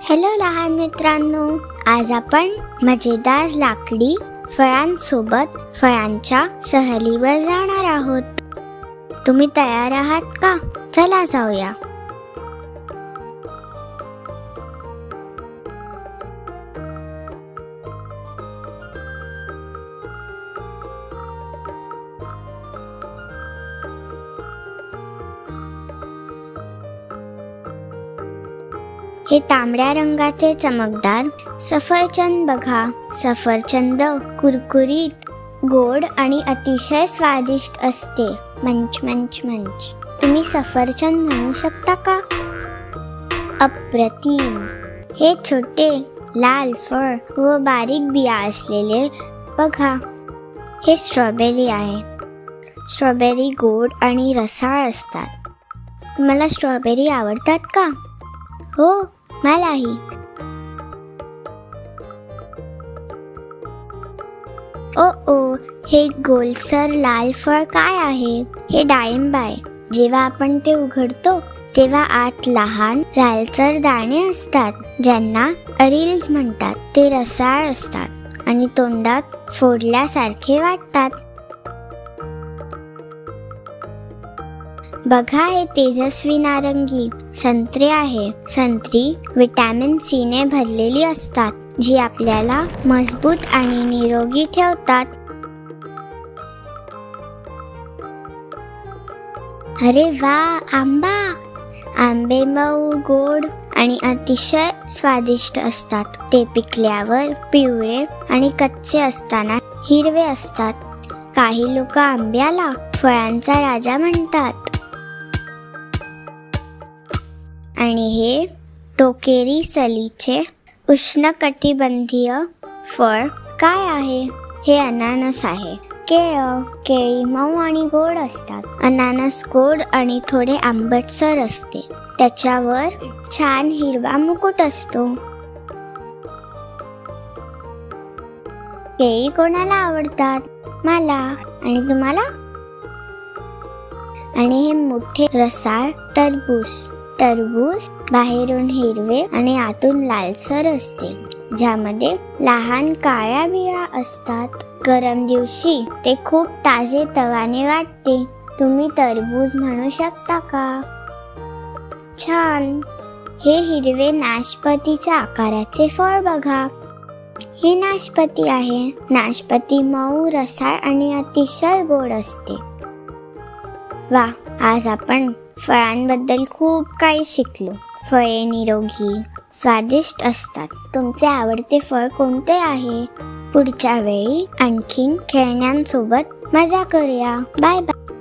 Hello लहान मित्रांनो, आज आपण मजेदार लाकडी फळांसोबत फळांच्या सहलीवर जाणार आहोत. तुम्ही तयार आहात का? चला जाऊया. हे तांबड्या रंगाचे चमकदार सफरचंद बघा. सफरचंद कुरकुरीत, गोड आणि अतिशय स्वादिष्ट असते. मंच मंच मंच. तुम्ही सफरचंद म्हणू शकता का? अप्रतिम. हे छोटे लाल फळ व बारीक बिया असलेले बघा. हे स्ट्रॉबेरी आहे. स्ट्रॉबेरी गोड आणि रसाळ असतात. तुम्हाला स्ट्रॉबेरी आवडतात का? हो, मलाही. ओ, हे गोलसर लाल फळ काय आहे? हे डाळिंब आहे. जेव्हा आपण ते उघडतो तेव्हा आत लहान लालसर दाणे असतात, ज्यांना अरिल्स म्हणतात. ते रसाळ असतात आणि तोंडात फोडल्यासारखे वाटतात. बघा, हे तेजस्वी नारंगी संत्रे आहे. संत्री विटॅमिन सी ने भरलेली असतात, जी आपल्याला मजबूत आणि निरोगी ठेवतात. अरे वा, आंबा. आंबे मऊ, गोड आणि अतिशय स्वादिष्ट असतात. ते पिकल्यावर पिवळे आणि कच्चे असताना हिरवे असतात. काही लोक आंब्याला फळांचा राजा म्हणतात. आणि हे टोकेरी सलीचे उष्णकटिबंधीय फळ काय आहे? हे अननस आहे. केळी मऊ आणि गोड असतात. अननस गोड आणि थोडे आंबटसर असते. त्याच्यावर छान हिरवा मुकुट असतो. केळी कोणाला आवडतात? मला. आणि तुम्हाला? आणि हे मोठे रसाळ टरबूज बाहेरून हिरवे आणि आतून लालसर असते, ज्यामध्ये लहान काळ्या बिया असतात. गरम दिवशी ते खूप ताजे तवाने वाटते. तुम्ही टरबूज म्हणू शकता का? छान. हे हिरवे नाशपतीच्या आकाराचे फळ बघा. हे नाशपती आहे. नाशपती मऊ, रसाळ आणि अतिशय गोड असते. वा, आज आपण फळांबद्दल खूप काही शिकलो. फळे निरोगी, स्वादिष्ट असतात. तुमचे आवडते फळ कोणते आहे? पुढच्या वेळी आणखीन खेळण्यांसोबत मजा करूया. Bye bye.